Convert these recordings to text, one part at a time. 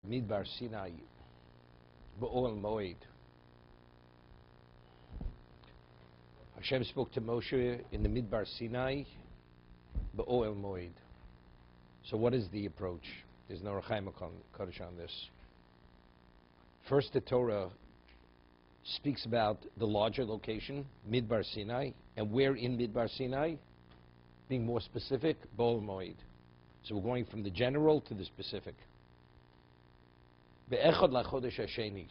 Midbar Sinai, Ba'ol Moed. Hashem spoke to Moshe in the Midbar Sinai, Ba'ol Moed. So what is the approach? There's no Rechaim Kodesh on this. First, the Torah speaks about the larger location, Midbar Sinai, and where in Midbar Sinai? Being more specific, Ba'ol Moed. So we're going from the general to the specific. Be'echad lachodesh hasheni.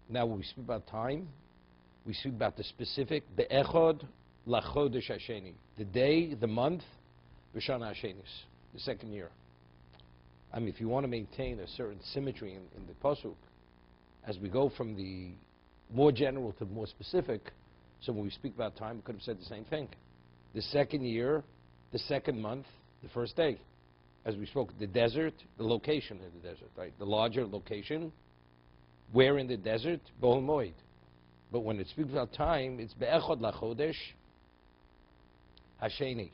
Now when we speak about time, we speak about the specific, Be'echad lachodesh hasheni. The day, the month, B'shana hashenis, the second year. I mean, if you want to maintain a certain symmetry in the pasuk, as we go from the more general to more specific, so when we speak about time, we could have said the same thing. The second year, the second month, the first day. As we spoke, the desert, the location in the desert, right? The larger location. Where in the desert? Ba'ol Moed. But when it speaks about time, it's Be'echad lachodesh hasheni.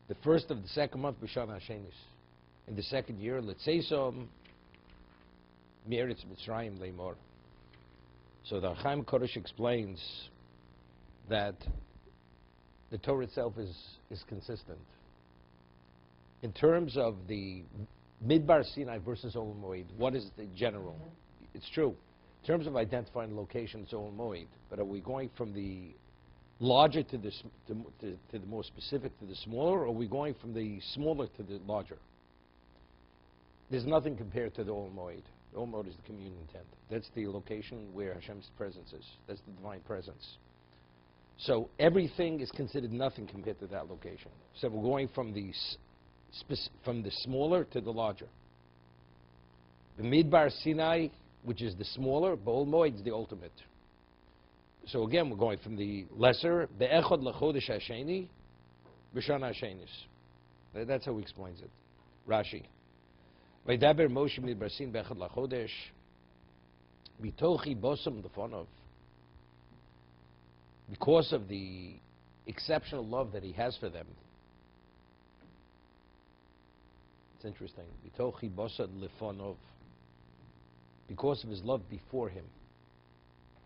The first of the second month, B'shana hashenis. In the second year, let's say so, Me'eretz Mitzrayim leimor. So the Chaim Kodesh explains that the Torah itself is consistent. In terms of the Midbar Sinai versus Ol Moed, what is the general? It's true. In terms of identifying location, it's Ol Moed. But are we going from the larger to the more specific to the smaller, or are we going from the smaller to the larger? There's nothing compared to the Ol Moed. The Ol Moed is the communion tent. That's the location where Hashem's presence is. That's the divine presence. So everything is considered nothing compared to that location. So we're going from the smaller to the larger. The Midbar Sinai, which is the smaller, Ba'ol Moed is the ultimate. So again, we're going from the lesser, Be'echad lachodesh hasheni, B'shana hashenis. That's how he explains it. Rashi. Vaydaber Moshe Midbar Sin Be'echad lachodesh, Mitochi bosam lefonov. Because of the exceptional love that he has for them. It's interesting. Bitochi bosad lefonov. Because of his love before him.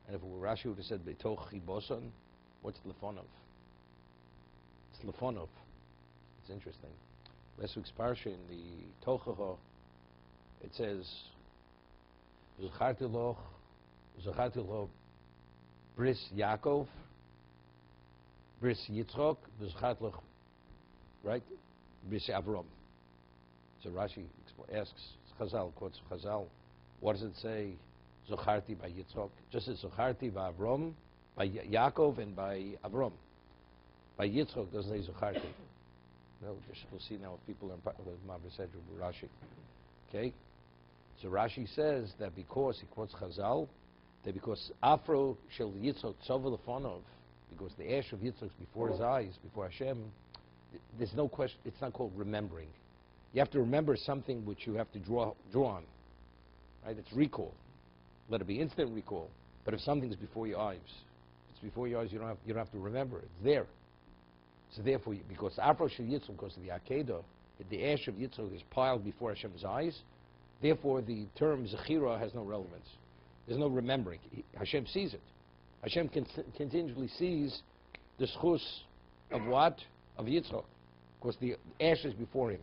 And if Rashi would have said Bitochi bosan, what's lefonov? It's lefonov. It's interesting. Last week's parsha in the Tochacha, it says, Zacharti lo bris Yaakov, bris Yitzchok, Zacharti lo, right? Bris Avram. So Rashi asks, Chazal, quotes Chazal, what does it say, Zacharti by Yitzchok? Just as Zacharti by Avram, by Yaakov and by Avram. By Yitzchok doesn't say Zacharti. No, we'll see now if people are Rashi. Okay? So Rashi says that because, he quotes Chazal, that because Afro shel Yitzchok tzova lefonov, because the ash of Yitzchok is before his eyes, before Hashem, there's no question, it's not called remembering. You have to remember something which you have to draw on. Right? It's recall. Let it be instant recall. But if something's before your eyes, if it's before your eyes, you don't have to remember it. It's there. So therefore, because Afro shel Yitzchok, because of the Akedah, the ash of Yitzchok is piled before Hashem's eyes, therefore the term Zechira has no relevance. There's no remembering. Hashem sees it. Hashem continually sees the schus of what? Of Yitzchok. Because the ash is before him.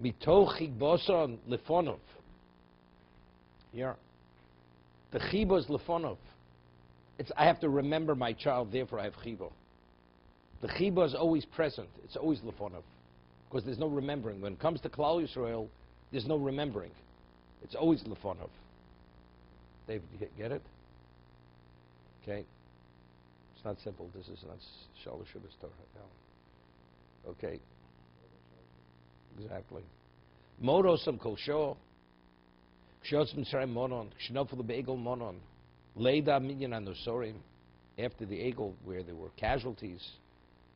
Mitoch chigboson lefonov. Yeah. The chibo is lefonov. I have to remember my child, therefore I have chibo. The chibo is always present. It's always lefonov. Because there's no remembering. When it comes to Klal Yisrael, there's no remembering. It's always lefonov. Dave, you get it? Okay. It's not simple. This is not Shalosh Shabbos Torah. No. Okay. Exactly. Morosam kol sho. Kshotz Mitzrayim monon. Kshnofel be'egel monon. Leida minyan anosorim. After the egel, where there were casualties,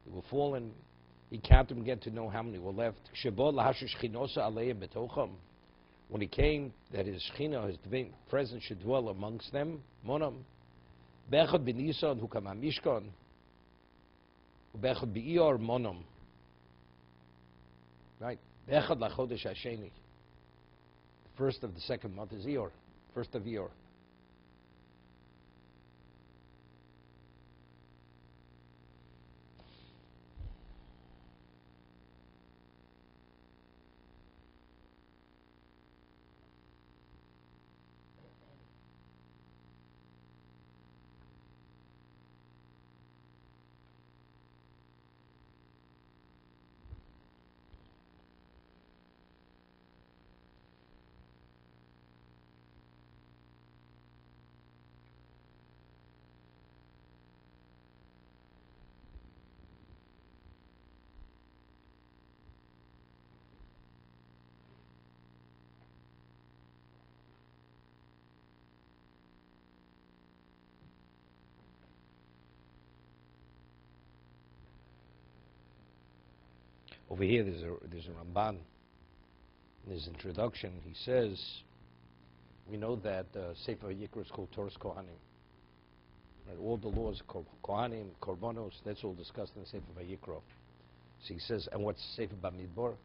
they were fallen. He counted them again to know how many were left. Shebod lahashish chinosa aleim betocham. When he came, that his Shechina, his divine presence, should dwell amongst them. Monam. Bechad b'nisan hu kama mishkan. Bechad b'iyor monam. Right. Bechad lachodesh hasheni. First of the second month is Iyar, first of Iyar. Over here, there's a Ramban. In his introduction, he says, we know that Sefer Yikra is called Torah's Kohanim. Right? All the laws, Kohanim, Korbanos, that's all discussed in the Sefer Yikra. So he says, and what's Sefer Bamidbar?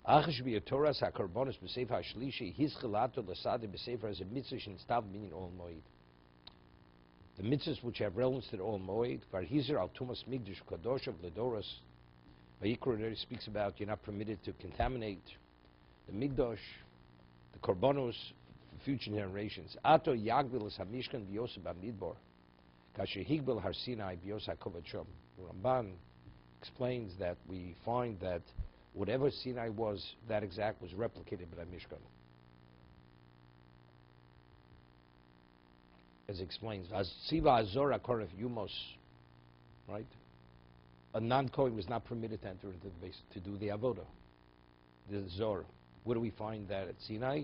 Achish b'Torah ha'Korbanos b'Sefer ha'Shlishi his chilato l'sadi b'Sefer as a mitzvah shenstav min ol moed. The mitzvahs which have relevance to the ol moed, varhizer al tumas migdash kadosh of ledoros. Vayikra already speaks about you're not permitted to contaminate the Migdash, the Korbanos, for future generations. Ato yagbil es hamishkan b'yoseh b'Bamidbar, kasher higbel har Sinai b'yoseh ha'kovod shom. Ramban explains that we find that whatever Sinai was, that exact was replicated by Mishkan. As it explains, as Siva Azor HaKoref Yumos, right? A non-Kohen was not permitted to enter into the base to do the avodah, the Zor. Where do we find that at Sinai?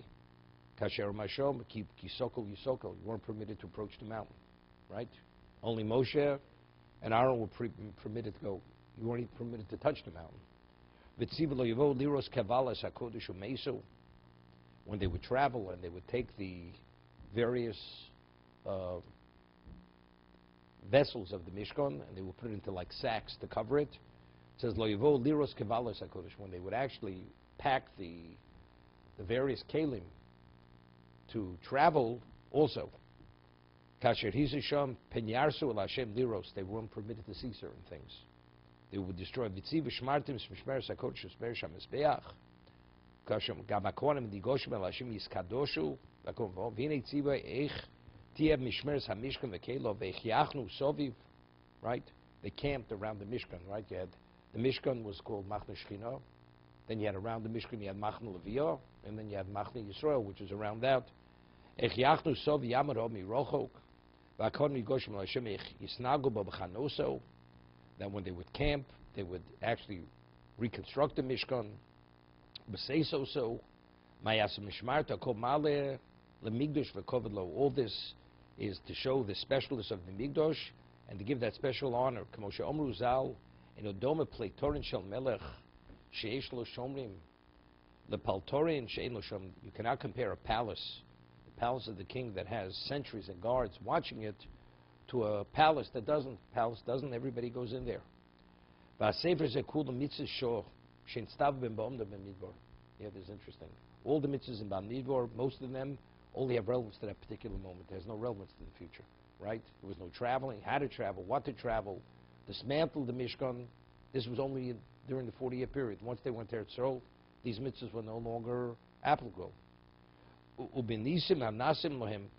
Kasher Mashom, Kisokol Yisokol. You weren't permitted to approach the mountain, right? Only Moshe and Aaron were permitted to go. You weren't even permitted to touch the mountain. V'tzivah lo yavo liros kavalas hakodesh u'meiso. When they would travel and they would take the various vessels of the Mishkan, and they would put it into like sacks to cover it. It says, Lo yavo liros kevalas hakodesh, when they would actually pack the various kelim to travel also. Kasher hizisham penyarsu el Hashem liros, they weren't permitted to see certain things. They would destroy vitziv shmartim shmishmeres hakodesh shmerish hamizbeach. Kasher gam hakohanim digoshim el Hashem yiskadoshu lakom v'hinei tziva eich. Right? They camped around the Mishkan, right? You had, the Mishkan was called Machne Shechina. Then you had around the Mishkan, you had Machne Leviyah, and then you had Machne Yisrael, which is around that. Then when they would camp, they would actually reconstruct the Mishkan. All this is to show the specialness of the Migdosh and to give that special honor. K'moshe Omru Zal, in Odoma Pleitorin Shel Melech, She'esh Lo Shomrim, Lepaltorin She'en Lo Shom. You cannot compare a palace, the palace of the king that has sentries and guards watching it, to a palace that doesn't. Everybody goes in there. V'asefer Zekul Mitzvah Shor, She'en Stav Ben Ba'omda Bamidbar. Yeah, this is interesting. All the mitzvahs in Bamidbar, most of them only have relevance to that particular moment. There's no relevance to the future, right? There was no traveling, how to travel, what to travel, dismantle the Mishkan. This was only during the 40-year period. Once they went there to Yisrael, these mitzvahs were no longer applicable. Ubenisim hanasim lohem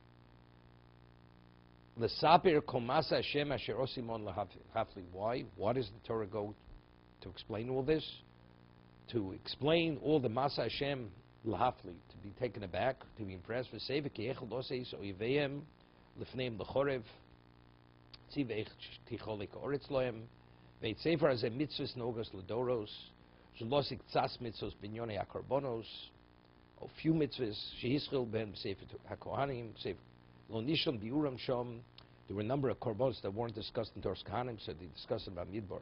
l'saper komasa Hashem asher osimon lahafli. Why? Why does the Torah go to explain all this? To explain all the Masa Hashem lahafli, to be taken aback, to be impressed. V'seiva ki echel doseis oiveim lefneim lechorev tziv ticholik oretz lohem ve'itzefer hazeh mitzvahs nogas ledoros zolosik tzas mitzvahs binyonei hakorbonos, a few mitzvahs shehischil ben b'sefer hakohanim sefer lo nishon biuram shom. There were a number of korbanos that weren't discussed in Torah's Kohanim, so they discussed in Bamidbar.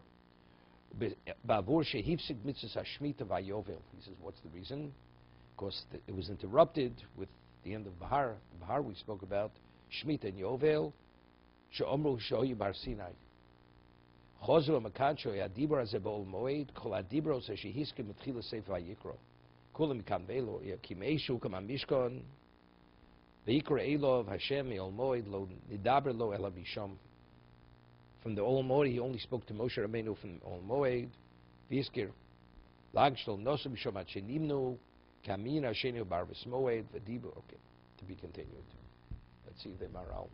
Ba'avur shehifsik mitzvahs hashmita va'yovel. He says, what's the reason? Because it was interrupted with the end of Bahar. Bahar we spoke about, Shemitah and Yovel, She'omru Shoyi Bar Sinai. Chozru Makad Shoyi Adibra Zebol Moed, Kol Adibros Shehiskim Mitchila Sefer Vayikro. Kulam kan velo Kimeshu Kaman Mishkan Veikra Elov Hashem El Moed Lo Nidaber Lo El Abisham. From the Ol Moed, he only spoke to Moshe Rabbeinu from Ol Moed. Vizkir Lagshol Nosum Bishom Achenimnu Kamin Ashenu Bar Moed Vedibu. Okay, to be continued. Let's see if they are out.